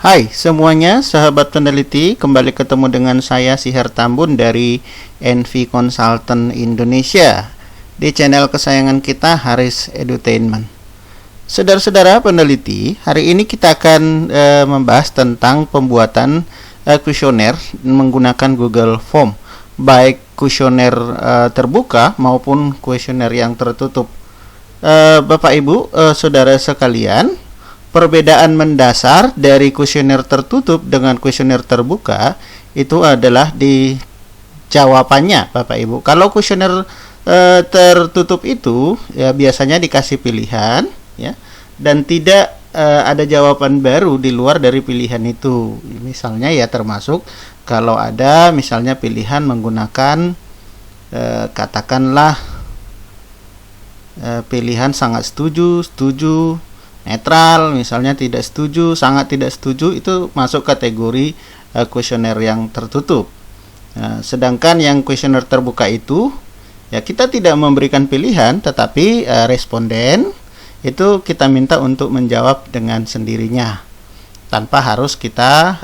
Hai semuanya, sahabat peneliti, kembali ketemu dengan saya Sihar Tambun dari NV Consultant Indonesia di channel kesayangan kita Haris Edutainment. Saudara-saudara peneliti, hari ini kita akan membahas tentang pembuatan kuesioner menggunakan Google Form, baik kuesioner terbuka maupun kuesioner yang tertutup. Bapak Ibu, saudara sekalian, perbedaan mendasar dari kuesioner tertutup dengan kuesioner terbuka itu adalah di jawabannya, Bapak Ibu. Kalau kuesioner tertutup itu ya biasanya dikasih pilihan ya, dan tidak ada jawaban baru di luar dari pilihan itu. Misalnya ya, termasuk kalau ada misalnya pilihan menggunakan katakanlah pilihan sangat setuju, setuju, netral, misalnya tidak setuju, sangat tidak setuju, itu masuk kategori kuesioner yang tertutup. Sedangkan yang kuesioner terbuka itu ya kita tidak memberikan pilihan, tetapi responden itu kita minta untuk menjawab dengan sendirinya tanpa harus kita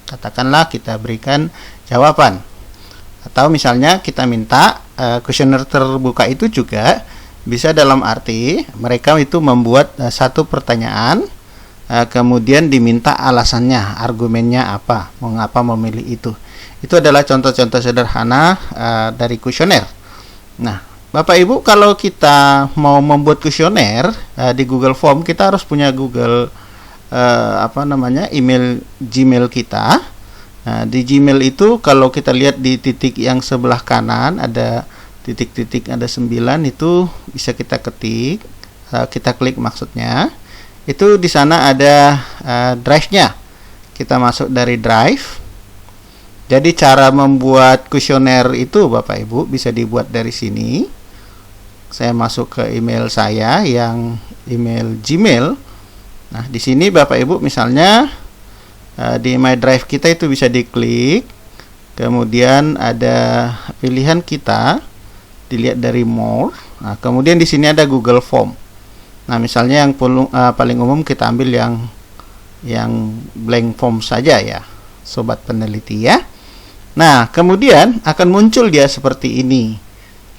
katakanlah kita berikan jawaban. Atau misalnya kita minta kuesioner terbuka itu juga bisa dalam arti mereka itu membuat satu pertanyaan, kemudian diminta alasannya, argumennya apa, mengapa memilih itu. Itu adalah contoh-contoh sederhana dari kuesioner. Nah, Bapak Ibu, kalau kita mau membuat kuesioner di Google Form, kita harus punya Google email Gmail kita. Nah, di Gmail itu kalau kita lihat di titik yang sebelah kanan ada titik-titik, ada 9, itu bisa kita ketik, kita klik maksudnya. Itu di sana ada drive-nya. Kita masuk dari drive. Jadi cara membuat kuesioner itu Bapak Ibu bisa dibuat dari sini. Saya masuk ke email saya yang email Gmail. Nah, di sini Bapak Ibu misalnya di My Drive kita itu bisa diklik. Kemudian ada pilihan kita, dilihat dari more. Nah, kemudian di sini ada Google Form. Nah, misalnya yang paling umum kita ambil yang blank form saja ya, sobat peneliti ya. Nah, kemudian akan muncul dia seperti ini.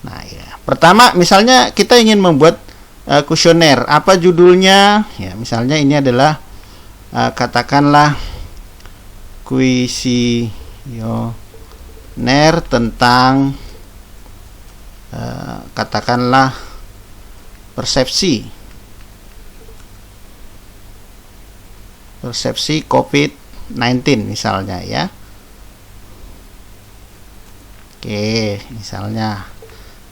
Nah, ya. Pertama, misalnya kita ingin membuat kuesioner, apa judulnya? Ya, misalnya ini adalah katakanlah kuesioner tentang katakanlah persepsi COVID-19 misalnya ya. Oke, misalnya.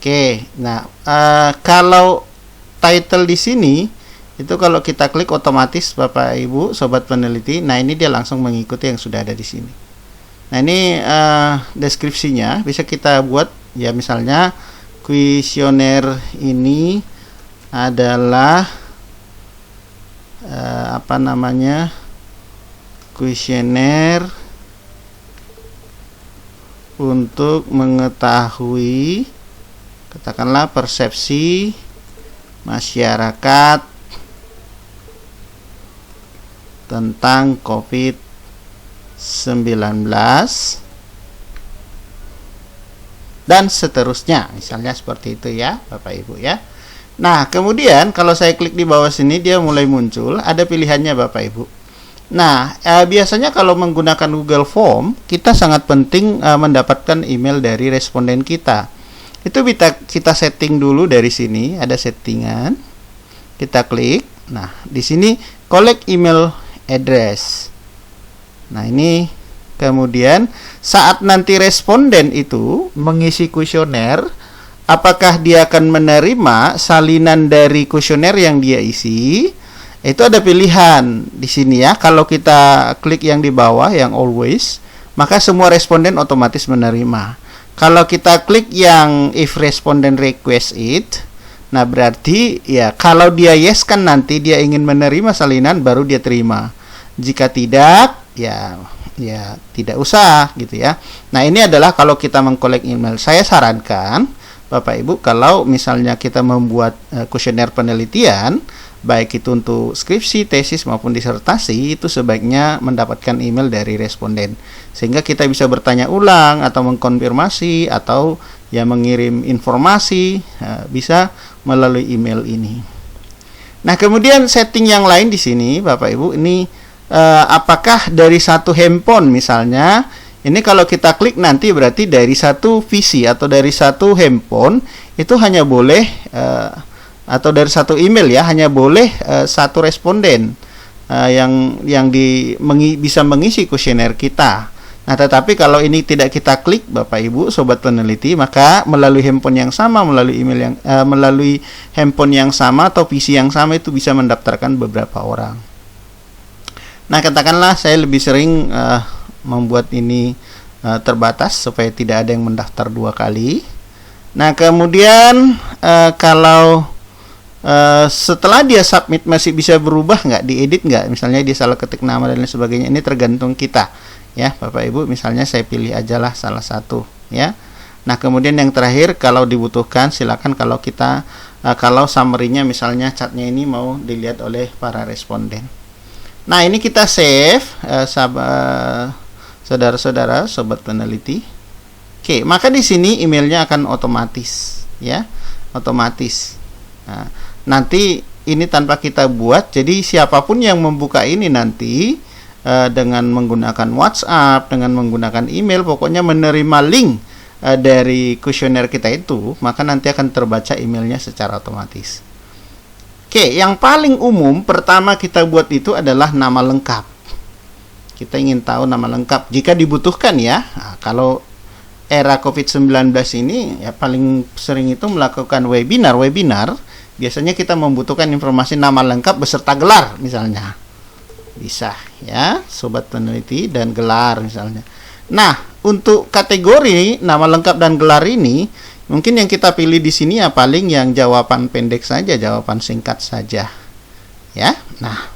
Oke, nah kalau title di sini itu kalau kita klik otomatis Bapak Ibu sobat peneliti, nah ini dia langsung mengikuti yang sudah ada di sini. Nah, ini deskripsinya bisa kita buat ya, misalnya kuesioner ini adalah kuesioner untuk mengetahui katakanlah persepsi masyarakat tentang COVID-19 dan seterusnya, misalnya seperti itu ya Bapak Ibu ya. Nah, kemudian kalau saya klik di bawah sini dia mulai muncul, ada pilihannya Bapak Ibu. Nah, biasanya kalau menggunakan Google Form, kita sangat penting mendapatkan email dari responden kita. Itu kita setting dulu dari sini, ada settingan. Kita klik. Nah, di sini collect email address. Nah, ini kemudian saat nanti responden itu mengisi kuesioner, apakah dia akan menerima salinan dari kuesioner yang dia isi? Itu ada pilihan di sini ya. Kalau kita klik yang di bawah yang always, maka semua responden otomatis menerima. Kalau kita klik yang if respondent request it, nah berarti ya kalau dia yes kan nanti dia ingin menerima salinan baru dia terima. Jika tidak ya tidak usah gitu ya. Nah, ini adalah kalau kita mengkolek email. Saya sarankan Bapak Ibu kalau misalnya kita membuat kuesioner penelitian, baik itu untuk skripsi, tesis maupun disertasi, itu sebaiknya mendapatkan email dari responden, sehingga kita bisa bertanya ulang atau mengkonfirmasi atau ya mengirim informasi bisa melalui email ini. Nah, kemudian setting yang lain di sini Bapak Ibu, ini apakah dari satu handphone misalnya, ini kalau kita klik nanti berarti dari satu PC atau dari satu handphone itu hanya boleh atau dari satu email ya, hanya boleh satu responden yang bisa mengisi kuesioner kita. Nah, tetapi kalau ini tidak kita klik Bapak Ibu sobat peneliti, maka melalui handphone yang sama, melalui email yang melalui handphone yang sama atau PC yang sama itu bisa mendaftarkan beberapa orang. Nah, katakanlah saya lebih sering membuat ini terbatas supaya tidak ada yang mendaftar 2 kali. Nah, kemudian kalau setelah dia submit masih bisa berubah nggak, diedit nggak, misalnya dia salah ketik nama dan lain sebagainya, ini tergantung kita ya Bapak Ibu. Misalnya saya pilih ajalah salah satu ya. Nah, kemudian yang terakhir kalau dibutuhkan silakan, kalau summary-nya misalnya chatnya ini mau dilihat oleh para responden. Nah, ini kita save saudara-saudara sobat peneliti. Oke, maka di sini emailnya akan otomatis ya, otomatis. Nah, nanti ini tanpa kita buat, jadi siapapun yang membuka ini nanti dengan menggunakan WhatsApp, dengan menggunakan email, pokoknya menerima link dari kuesioner kita itu, maka nanti akan terbaca emailnya secara otomatis. Oke, yang paling umum pertama kita buat itu adalah nama lengkap. Kita ingin tahu nama lengkap jika dibutuhkan ya. Nah, kalau era COVID-19 ini ya paling sering itu melakukan webinar. Biasanya kita membutuhkan informasi nama lengkap beserta gelar misalnya. Bisa ya, sobat peneliti, dan gelar misalnya. Nah, untuk kategori nama lengkap dan gelar ini, mungkin yang kita pilih di sini ya paling yang jawaban pendek saja, jawaban singkat saja. Ya. Nah,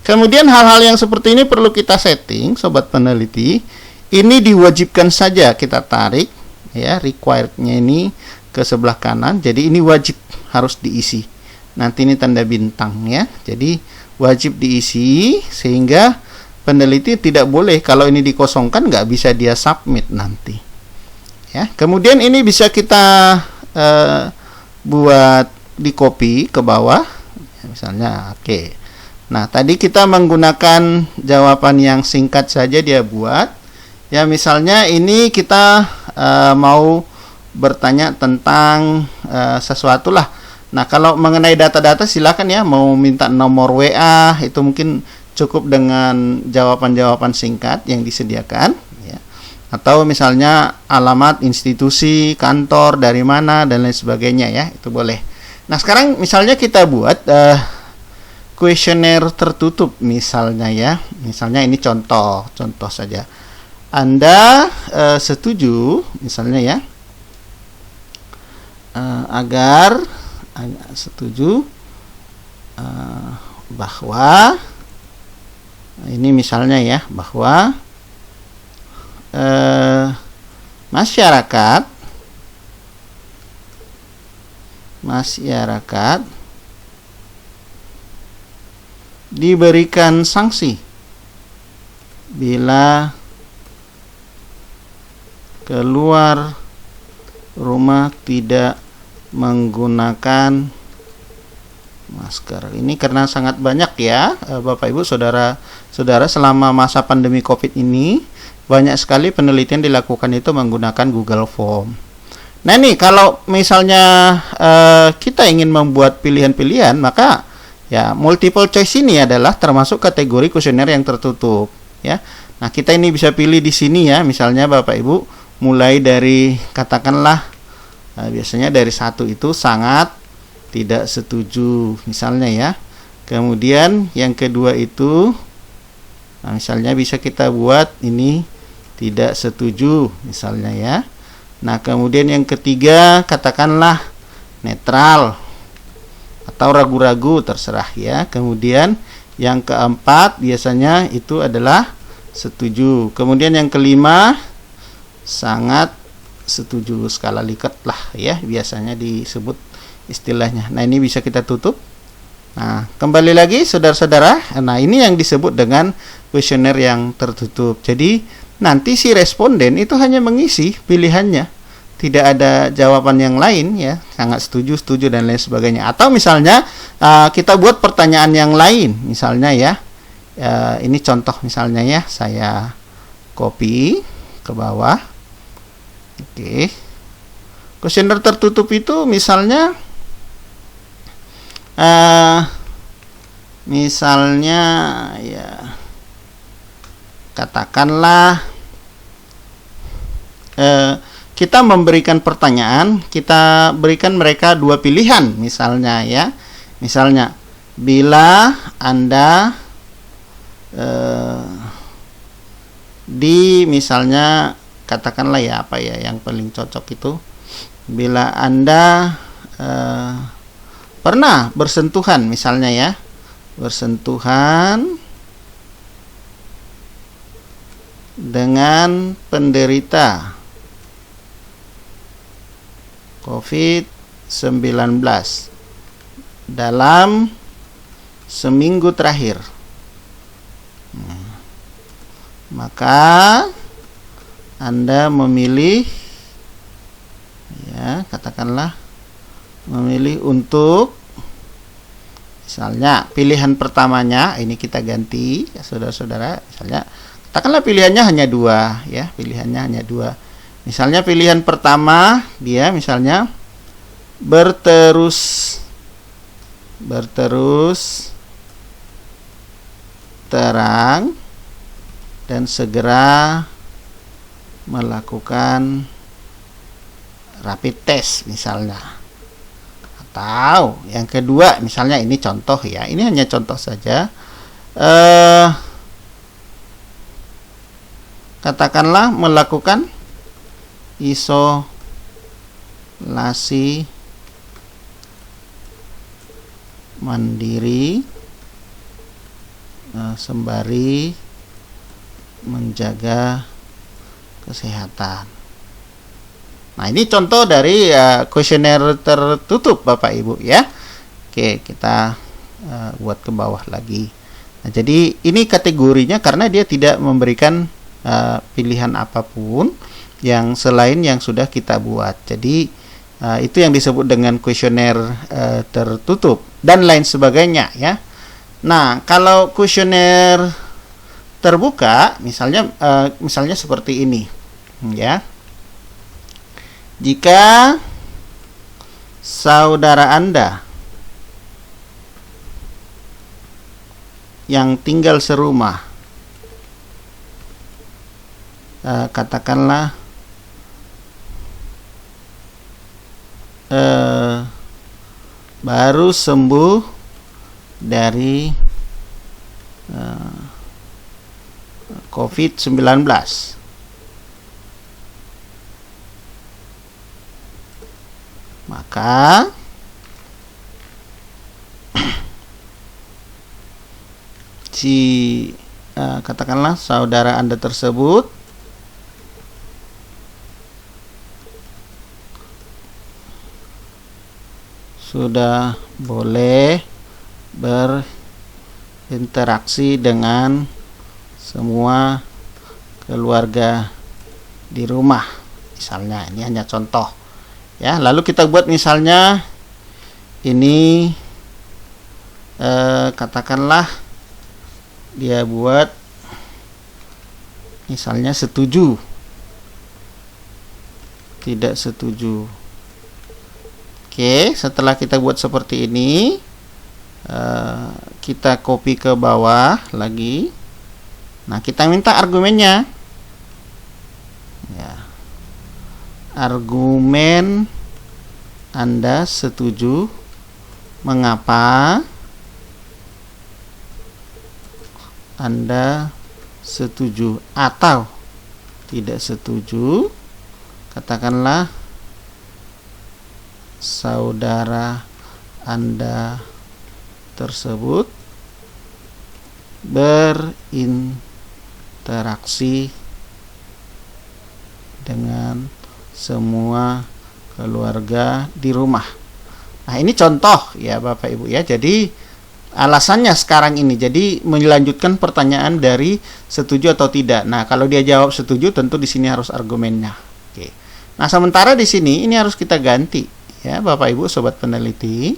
kemudian hal-hal yang seperti ini perlu kita setting, sobat peneliti. Ini diwajibkan saja kita tarik ya, required-nya ini ke sebelah kanan. Jadi ini wajib harus diisi. Nanti ini tanda bintang ya. Jadi wajib diisi sehingga peneliti tidak boleh kalau ini dikosongkan, nggak bisa dia submit nanti. Ya. Kemudian ini bisa kita buat di copy ke bawah. Misalnya, oke. Nah, tadi kita menggunakan jawaban yang singkat saja dia buat. Ya, misalnya ini kita mau bertanya tentang sesuatu lah. Nah, kalau mengenai data-data silakan ya, mau minta nomor WA itu mungkin cukup dengan jawaban-jawaban singkat yang disediakan ya. Atau misalnya alamat institusi, kantor, dari mana dan lain sebagainya ya, itu boleh. Nah, sekarang misalnya kita buat kuesioner tertutup misalnya ya. Misalnya ini contoh saja. Anda setuju misalnya ya, agar setuju bahwa ini misalnya ya, bahwa masyarakat diberikan sanksi bila keluar rumah tidak menggunakan masker. Ini karena sangat banyak ya Bapak Ibu saudara-saudara, selama masa pandemi Covid ini banyak sekali penelitian dilakukan itu menggunakan Google Form. Nah, ini kalau misalnya kita ingin membuat pilihan-pilihan, maka ya multiple choice ini adalah termasuk kategori kuesioner yang tertutup ya. Nah, kita ini bisa pilih di sini ya, misalnya Bapak Ibu mulai dari katakanlah biasanya dari 1 itu sangat tidak setuju misalnya ya. Kemudian yang kedua itu misalnya bisa kita buat ini tidak setuju misalnya ya. Nah, kemudian yang ketiga katakanlah netral atau ragu-ragu, terserah ya. Kemudian yang keempat biasanya itu adalah setuju. Kemudian yang kelima sangat setuju, skala Likert lah ya biasanya disebut istilahnya. Nah, ini bisa kita tutup Nah, kembali lagi saudara-saudara. Nah, ini yang disebut dengan kuesioner yang tertutup. Jadi, nanti si responden itu hanya mengisi pilihannya. Tidak ada jawaban yang lain ya. Sangat setuju, setuju dan lain sebagainya. Atau misalnya kita buat pertanyaan yang lain. Misalnya ya. Ini contoh misalnya ya. Saya copy ke bawah. Oke. Kuesioner tertutup itu misalnya ya katakanlah kita memberikan pertanyaan, kita berikan mereka dua pilihan misalnya ya. Misalnya bila Anda misalnya katakanlah ya apa ya yang paling cocok itu, bila Anda pernah bersentuhan misalnya ya, bersentuhan dengan penderita COVID-19 dalam seminggu terakhir, maka Anda memilih ya, katakanlah memilih untuk misalnya pilihan pertamanya ini kita ganti ya saudara-saudara, misalnya katakanlah pilihannya hanya dua ya, pilihannya hanya dua. Misalnya pilihan pertama dia misalnya berterus terang dan segera melakukan rapid test misalnya. Atau yang kedua misalnya ini contoh ya, ini hanya contoh saja, katakanlah melakukan isolasi mandiri sembari menjaga kesehatan. Nah, ini contoh dari kuesioner tertutup Bapak Ibu ya. Oke, kita buat ke bawah lagi. Nah, jadi ini kategorinya karena dia tidak memberikan pilihan apapun yang selain yang sudah kita buat. Jadi itu yang disebut dengan kuesioner tertutup dan lain sebagainya ya. Nah, kalau kuesioner terbuka misalnya seperti ini ya. Jika saudara Anda yang tinggal serumah, katakanlah baru sembuh dari COVID-19, maka katakanlah saudara Anda tersebut sudah boleh berinteraksi dengan semua keluarga di rumah misalnya. Ini hanya contoh ya. Lalu kita buat misalnya ini katakanlah dia buat misalnya setuju, tidak setuju. Oke, setelah kita buat seperti ini, kita copy ke bawah lagi. Nah, kita minta argumennya ya. Argumen Anda setuju, mengapa Anda setuju atau tidak setuju. Katakanlah saudara Anda tersebut berinteraksi dengan semua keluarga di rumah. Nah, ini contoh ya Bapak Ibu ya. Jadi alasannya sekarang ini. Jadi melanjutkan pertanyaan dari setuju atau tidak. Nah, kalau dia jawab setuju, tentu di sini harus argumennya. Oke. Nah, sementara di sini ini harus kita ganti ya, Bapak Ibu sobat peneliti.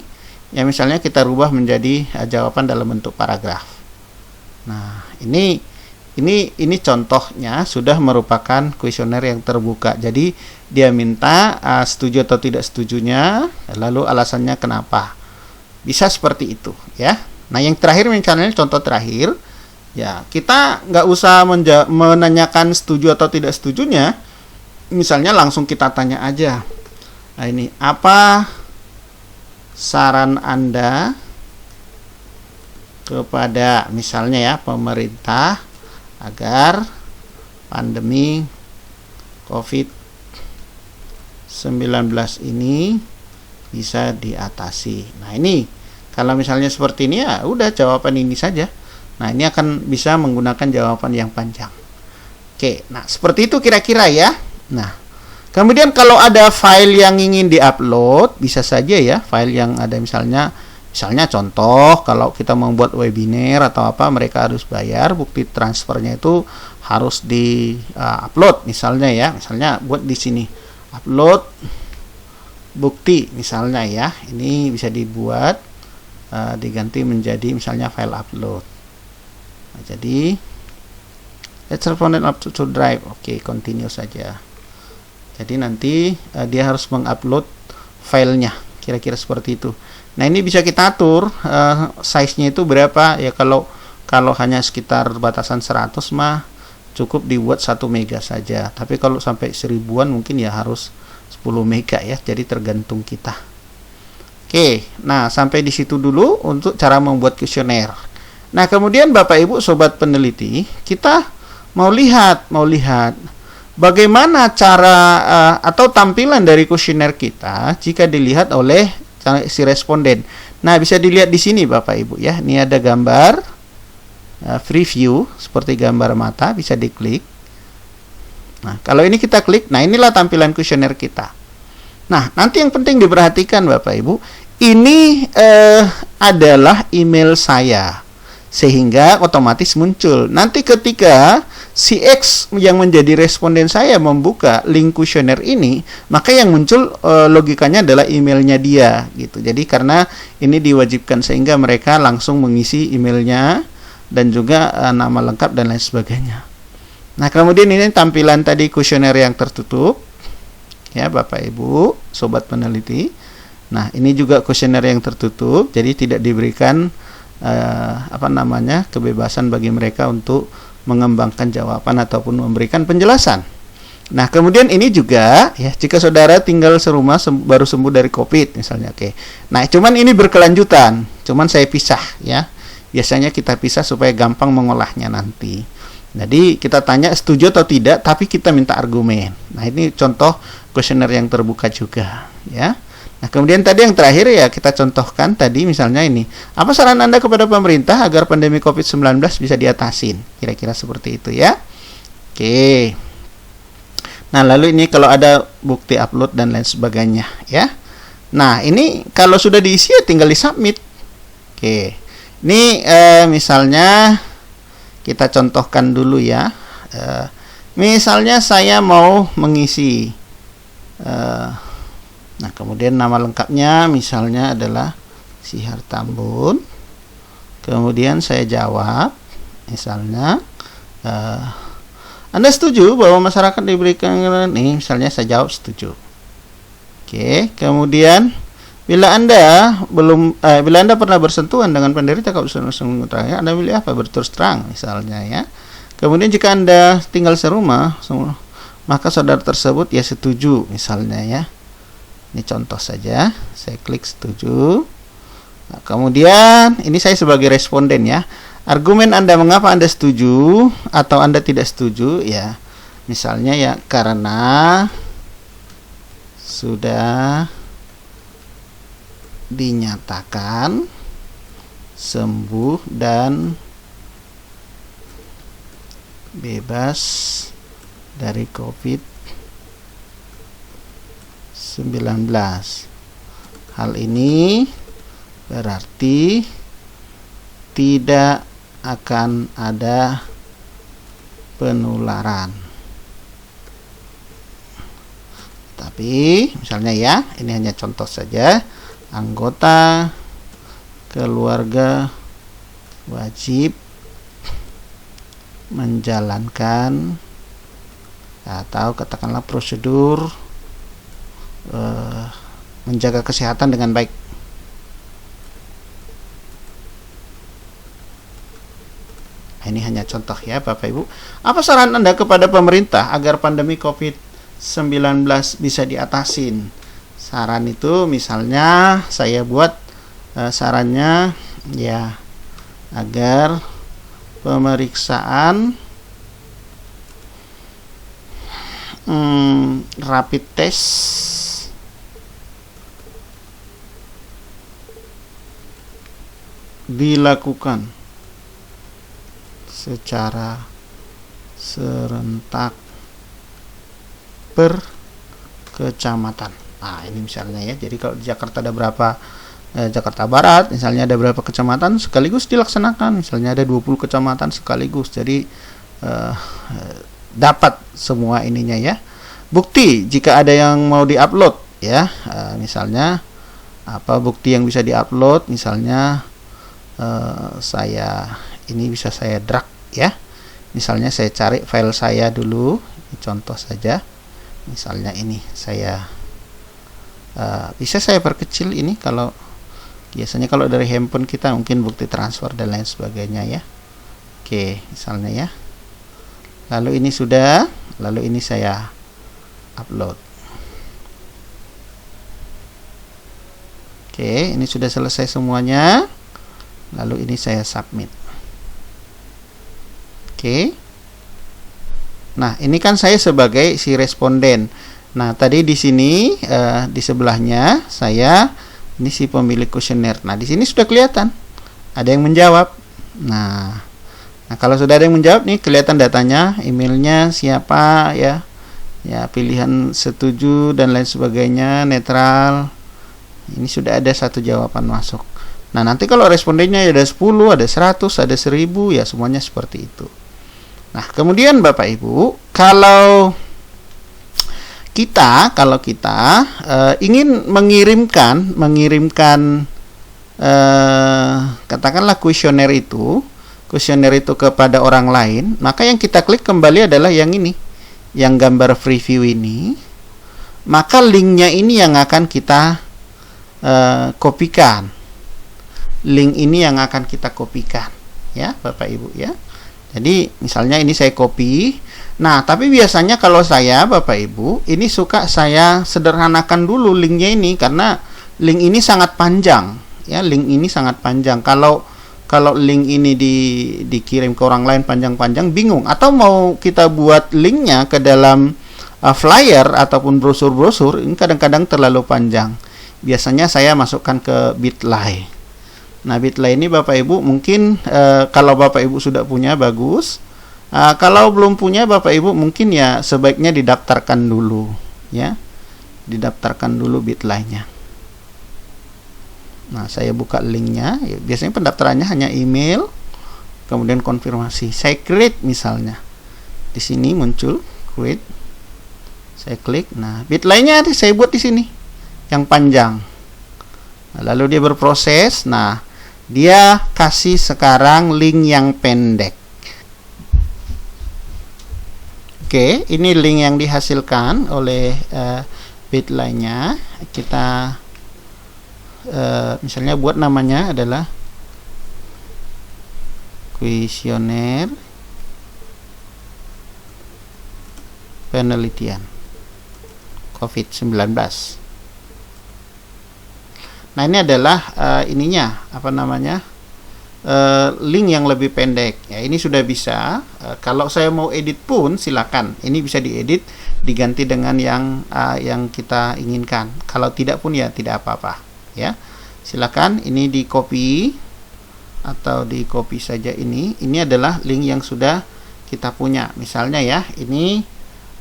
Ya, misalnya kita rubah menjadi jawaban dalam bentuk paragraf. Nah, ini contohnya sudah merupakan kuesioner yang terbuka. Jadi dia minta setuju atau tidak setujunya, lalu alasannya kenapa. Bisa seperti itu ya. Nah, yang terakhir misalnya contoh terakhir, ya kita nggak usah menanyakan setuju atau tidak setujunya. Misalnya langsung kita tanya aja. Nah, ini apa saran Anda kepada misalnya ya pemerintah agar pandemi COVID-19 ini bisa diatasi. Nah, ini kalau misalnya seperti ini ya udah jawaban ini saja. Nah, ini akan bisa menggunakan jawaban yang panjang. Oke, nah seperti itu kira-kira ya. Nah, kemudian kalau ada file yang ingin diupload, bisa saja ya file yang ada misalnya contoh kalau kita membuat webinar atau apa, mereka harus bayar, bukti transfernya itu harus di upload misalnya ya. Misalnya buat di sini upload bukti misalnya ya. Ini bisa dibuat diganti menjadi misalnya file upload. Nah, jadi let's respond up to drive. Oke, continue saja. Jadi nanti dia harus mengupload filenya, kira-kira seperti itu. Nah, ini bisa kita atur size-nya itu berapa ya. Kalau hanya sekitar batasan 100 mah cukup dibuat 1 mega saja. Tapi kalau sampai 1000-an mungkin ya harus 10 mega ya. Jadi tergantung kita. Oke, nah sampai di situ dulu untuk cara membuat kuesioner. Nah, kemudian Bapak Ibu sobat peneliti, kita mau lihat bagaimana cara atau tampilan dari kuesioner kita jika dilihat oleh si responden. Nah, bisa dilihat di sini Bapak Ibu ya. Ini ada gambar preview seperti gambar mata, bisa diklik. Nah, kalau ini kita klik, nah inilah tampilan kuesioner kita. Nah, nanti yang penting diperhatikan Bapak Ibu, ini adalah email saya, sehingga otomatis muncul. Nanti ketika si X yang menjadi responden saya membuka link kuesioner ini, maka yang muncul logikanya adalah emailnya dia gitu. Jadi karena ini diwajibkan sehingga mereka langsung mengisi emailnya dan juga nama lengkap dan lain sebagainya. Nah, kemudian ini tampilan tadi kuesioner yang tertutup ya Bapak Ibu sobat peneliti. Nah, ini juga kuesioner yang tertutup, jadi tidak diberikan kebebasan bagi mereka untuk mengembangkan jawaban ataupun memberikan penjelasan. Nah, kemudian ini juga ya, jika saudara tinggal serumah baru sembuh dari COVID misalnya, oke. Nah, cuman ini berkelanjutan, cuman saya pisah ya. Biasanya kita pisah supaya gampang mengolahnya nanti. Jadi kita tanya setuju atau tidak, tapi kita minta argumen. Nah, ini contoh kuesioner yang terbuka juga ya. Nah, kemudian tadi yang terakhir ya kita contohkan tadi misalnya ini. Apa saran Anda kepada pemerintah agar pandemi COVID-19 bisa diatasin? Kira-kira seperti itu ya. Oke. Nah, lalu ini kalau ada bukti upload dan lain sebagainya ya. Nah, ini kalau sudah diisi ya tinggal di-submit. Oke. Ini misalnya kita contohkan dulu ya. Misalnya saya mau mengisi nah, kemudian nama lengkapnya misalnya adalah Sihar Tambun. Kemudian saya jawab misalnya Anda setuju bahwa masyarakat diberikan ini, misalnya saya jawab setuju. Oke, kemudian bila Anda pernah bersentuhan dengan penderita COVID-19, Anda pilih apa? Berterus terang misalnya ya. Kemudian jika Anda tinggal serumah, maka saudara tersebut ya setuju misalnya ya. Ini contoh saja, saya klik setuju. Nah, kemudian ini saya sebagai responden ya. Argumen Anda mengapa Anda setuju atau Anda tidak setuju ya. Misalnya ya karena sudah dinyatakan sembuh dan bebas dari COVID-19. Hal ini berarti tidak akan ada penularan. Tapi misalnya ya, ini hanya contoh saja, anggota keluarga wajib menjalankan atau katakanlah prosedur menjaga kesehatan dengan baik. Nah, ini hanya contoh ya Bapak Ibu. Apa saran Anda kepada pemerintah agar pandemi COVID-19 bisa diatasin? Saran itu misalnya saya buat sarannya ya, agar pemeriksaan rapid test dilakukan secara serentak per kecamatan. Nah, ini misalnya ya. Jadi kalau di Jakarta ada berapa, Jakarta Barat misalnya ada berapa kecamatan, sekaligus dilaksanakan. Misalnya ada 20 kecamatan sekaligus. Jadi dapat semua ininya ya. Bukti jika ada yang mau diupload ya. Misalnya apa bukti yang bisa diupload? Misalnya ini bisa saya drag ya. Misalnya saya cari file saya dulu, ini contoh saja. Misalnya ini saya bisa saya perkecil ini, kalau biasanya kalau dari handphone kita mungkin bukti transfer dan lain sebagainya ya. Oke, misalnya ya. Lalu ini sudah, lalu ini saya upload. Oke, ini sudah selesai semuanya. Lalu ini saya submit. Oke. Nah, ini kan saya sebagai si responden. Nah, tadi di sini di sebelahnya saya ini si pemilik kuesioner. Nah, di sini sudah kelihatan ada yang menjawab. Nah, kalau sudah ada yang menjawab nih, kelihatan datanya, emailnya siapa ya. Ya, pilihan setuju dan lain sebagainya, netral. Ini sudah ada satu jawaban masuk. Nah, nanti kalau respondennya ada 10, ada 100, ada 1000, ya semuanya seperti itu. Nah, kemudian Bapak Ibu, kalau kita ingin mengirimkan katakanlah kuesioner itu kepada orang lain, maka yang kita klik kembali adalah yang ini, yang gambar preview ini. Maka linknya ini yang akan kita kopikan. Link ini yang akan kita kopikan ya Bapak Ibu ya. Jadi misalnya ini saya copy. Nah, tapi biasanya kalau saya Bapak Ibu ini suka saya sederhanakan dulu linknya ini, karena link ini sangat panjang ya. Link ini sangat panjang. Kalau link ini dikirim ke orang lain panjang-panjang, bingung. Atau mau kita buat linknya ke dalam flyer ataupun brosur-brosur, ini kadang-kadang terlalu panjang. Biasanya saya masukkan ke Bitly. Nah, Bitly ini Bapak Ibu mungkin kalau Bapak Ibu sudah punya bagus. Kalau belum punya Bapak Ibu mungkin ya sebaiknya didaftarkan dulu ya. Didaftarkan dulu Bitly-nya. Nah, saya buka linknya. Ya, biasanya pendaftarannya hanya email, kemudian konfirmasi. Saya create misalnya. Di sini muncul create. Saya klik. Nah, Bitly-nya saya buat di sini yang panjang. Nah, lalu dia berproses. Nah, dia kasih sekarang link yang pendek. Oke, ini link yang dihasilkan oleh Bitly-nya. Kita misalnya buat namanya adalah kuesioner penelitian COVID-19. Nah, ini adalah ininya link yang lebih pendek ya. Ini sudah bisa. Kalau saya mau edit pun silakan. Ini bisa diedit, diganti dengan yang kita inginkan. Kalau tidak pun ya tidak apa-apa ya. Silakan. Ini di copy atau di copy saja ini. Ini adalah link yang sudah kita punya. Misalnya ya, ini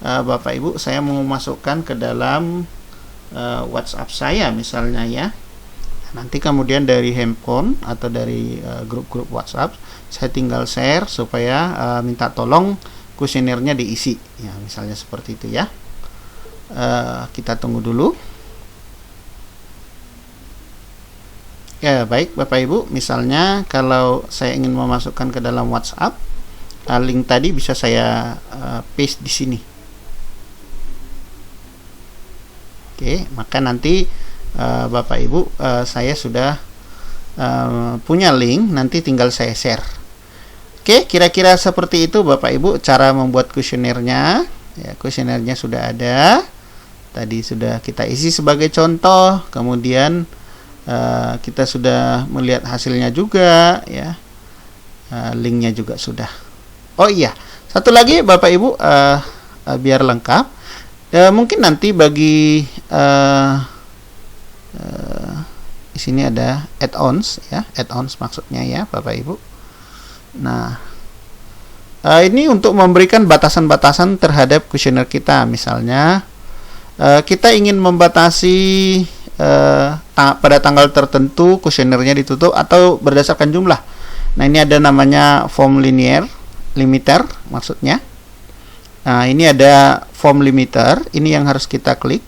Bapak Ibu saya mau masukkan ke dalam WhatsApp saya misalnya ya. Nanti kemudian dari handphone atau dari grup-grup WhatsApp saya tinggal share supaya minta tolong kuesionernya diisi, ya misalnya seperti itu ya. Kita tunggu dulu. Ya baik Bapak Ibu, misalnya kalau saya ingin memasukkan ke dalam WhatsApp, link tadi bisa saya paste di sini. Oke, maka nanti Bapak Ibu, saya sudah punya link, nanti tinggal saya share. Oke, kira-kira seperti itu Bapak Ibu cara membuat kuesionernya. Ya, kuesionernya sudah ada. Tadi sudah kita isi sebagai contoh, kemudian kita sudah melihat hasilnya juga ya. Linknya juga sudah. Oh iya, satu lagi Bapak Ibu, biar lengkap, mungkin nanti bagi di sini ada add-ons ya, add-ons maksudnya ya Bapak Ibu. Nah, ini untuk memberikan batasan-batasan terhadap kuesioner kita. Misalnya kita ingin membatasi pada tanggal tertentu kuesionernya ditutup atau berdasarkan jumlah. Nah, ini ada namanya form limiter maksudnya. Nah, ini ada form limiter, ini yang harus kita klik.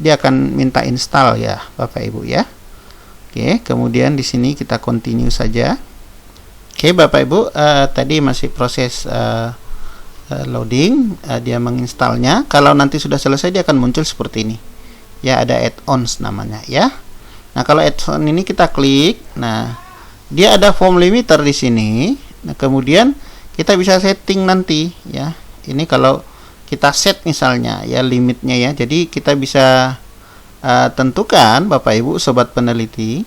Dia akan minta install ya Bapak Ibu ya. Oke, kemudian di sini kita continue saja. Oke Bapak Ibu, tadi masih proses loading, dia menginstalnya. Kalau nanti sudah selesai dia akan muncul seperti ini. Ya, ada add-ons namanya ya. Nah, kalau add-on ini kita klik, nah dia ada form limiter di sini. Nah, kemudian kita bisa setting nanti ya. Ini kalau kita set misalnya ya limitnya ya. Jadi kita bisa tentukan Bapak Ibu sobat peneliti,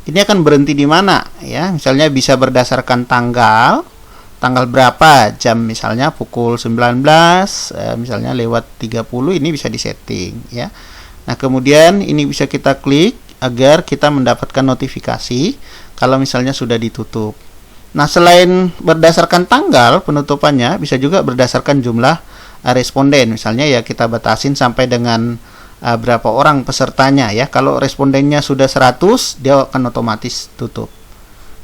ini akan berhenti di mana ya. Misalnya bisa berdasarkan tanggal berapa jam, misalnya pukul 19 misalnya lewat 30, ini bisa disetting ya. Nah, kemudian ini bisa kita klik agar kita mendapatkan notifikasi kalau misalnya sudah ditutup. Nah, selain berdasarkan tanggal penutupannya, bisa juga berdasarkan jumlah responden. Misalnya ya kita batasin sampai dengan berapa orang pesertanya ya. Kalau respondennya sudah 100, dia akan otomatis tutup.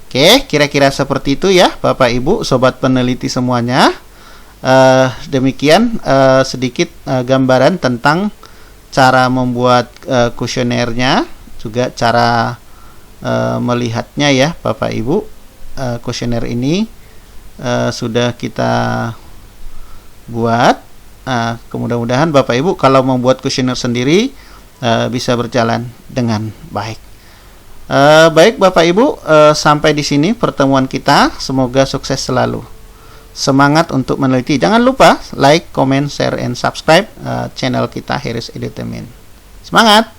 Oke, kira-kira seperti itu ya Bapak Ibu, sobat peneliti semuanya. Demikian sedikit gambaran tentang cara membuat kuesionernya, juga cara melihatnya ya Bapak Ibu. Kuesioner ini sudah kita buat. Mudah-mudahan Bapak Ibu kalau membuat kuesioner sendiri bisa berjalan dengan baik. Baik Bapak Ibu, sampai di sini pertemuan kita. Semoga sukses selalu. Semangat untuk meneliti. Jangan lupa like, comment, share, and subscribe channel kita Harris Edutainment. Semangat!